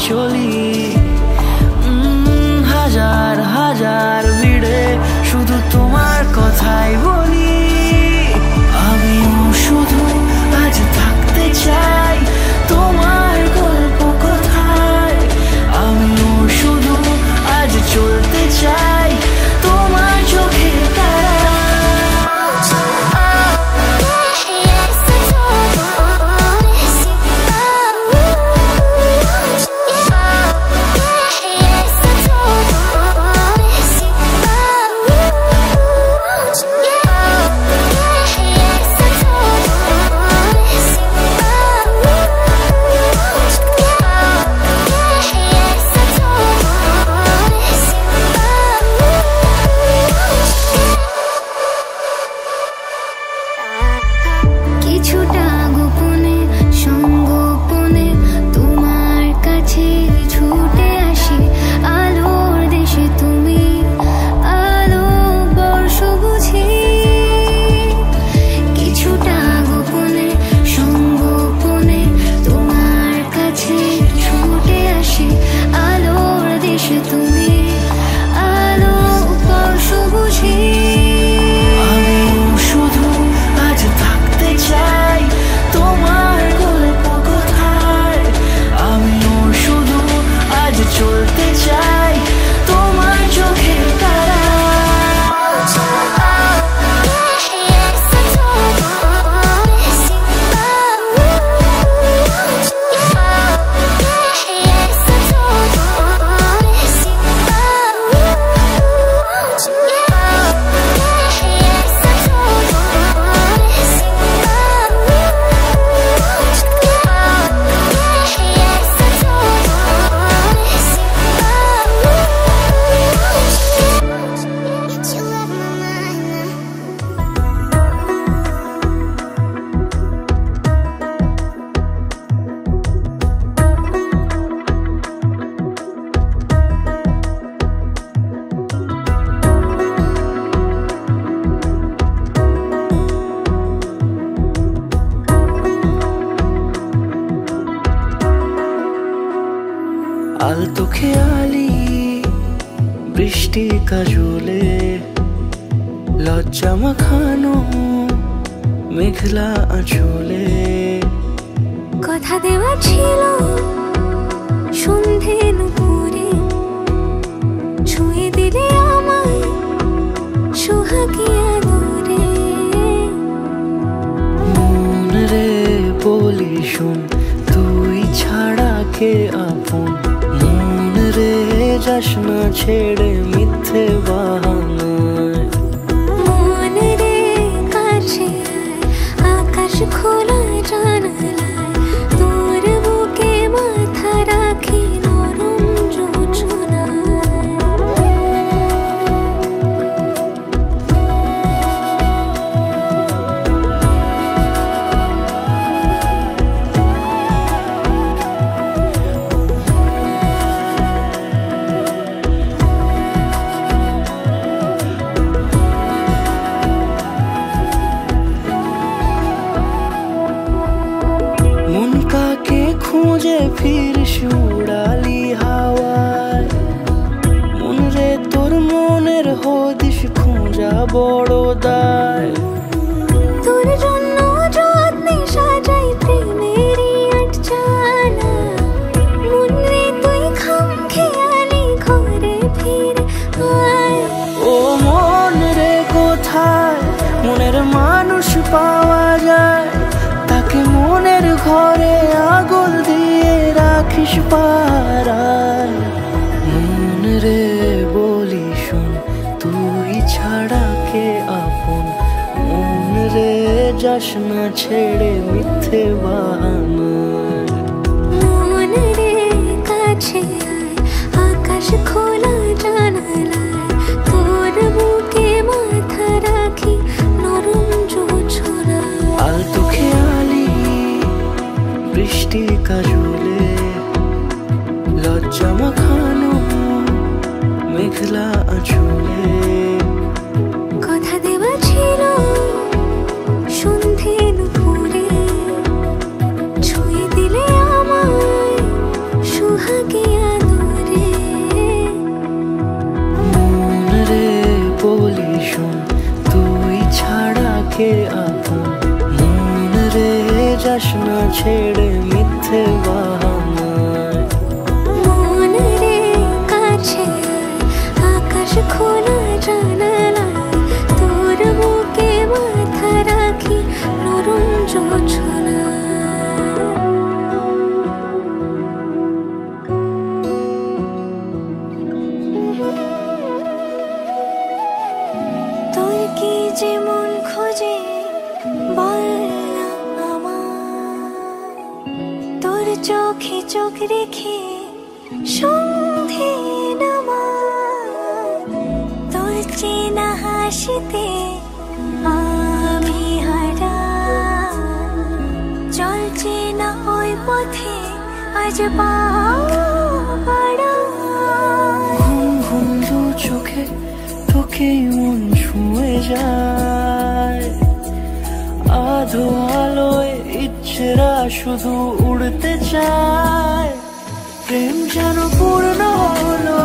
চলি। হাজার হাজার ভিড়ে শুধু তোমার কথাই বলি। আমিও শুধু আজ থাকতে চাই তোমার গল্প কথায়। আমিও শুধু আজ চলতে চাই তোমার চোখের তারায়। আলতো খেয়ালি বৃষ্টি কাজলে লজ্জা মাখানো মেঘলা আঁচলে। কথা দেওয়া ছিল সন্ধে নুপুরে, ছুঁয়ে দিলে আমায় সোহাগী আদরে। মন রে বলি শোন তুই ছাড়া কে আপন। মন রে যাস না ছেড়ে মিথ্যে বাহানায়। মন রে কাছে আকাশ খোলা জানালায়, তোর বুকে মাথা রাখি নরম যোছনায়। খুঁজে ফির উড়ালি হাওয়ায়। মন রে তোর মনের হদিস খোঁজা বড় দায়। তোর জন্য যত্নে সাজাই প্রেমেরই আটচালা। মন রে তুই খাম খেয়ালি ঘরে ফিরে আয়। ও মন রে কোথায় মনের মানুষ পাওয়া যায়, তাকে মনের ঘরে আগুন দিয়ে রাখিস পাড়ায়। মন রে বলি শোন তুই ছাড়া কে আপন। মন রে যাস না ছেড়ে মিথ্যে বাহানায়। মন রে কাছে আয় আকাশ খোলা জানালায়, তোর বুকে মাথা রাখি নরম যোছনায়। আলতো খেয়ালি বৃষ্টি কাজলে লজ্জা মাখানো মেঘলা আঁচলে। কথা দেওয়া ছিল সন্ধে নুপুরে, ছুঁয়ে দিলে আমায় সোহাগী থাকে আপন। মন রে যাস না ছেড়ে মিথ্যে বাহানায়। মন রে কাছে আয়, আকাশ খোলা জানালায়, তোর বুকে মাথা রাখি নরম জোছনায়। তোর কি যে মন খোঁজে বল না আমায়, তোর চোখে চোখ রেখে সন্ধে নামায়, তোর চেনা হাসিতে আমি হারাই, চল চেনা ওই পথে আজ পা বাড়াই। ঘুম ঘুম দু চোখে তোকেই মন ছুঁয়ে যায়, আধো আলোয় ইচ্ছেরা শুধু উড়তে চায়। প্রেম যেন পূর্ণ হলো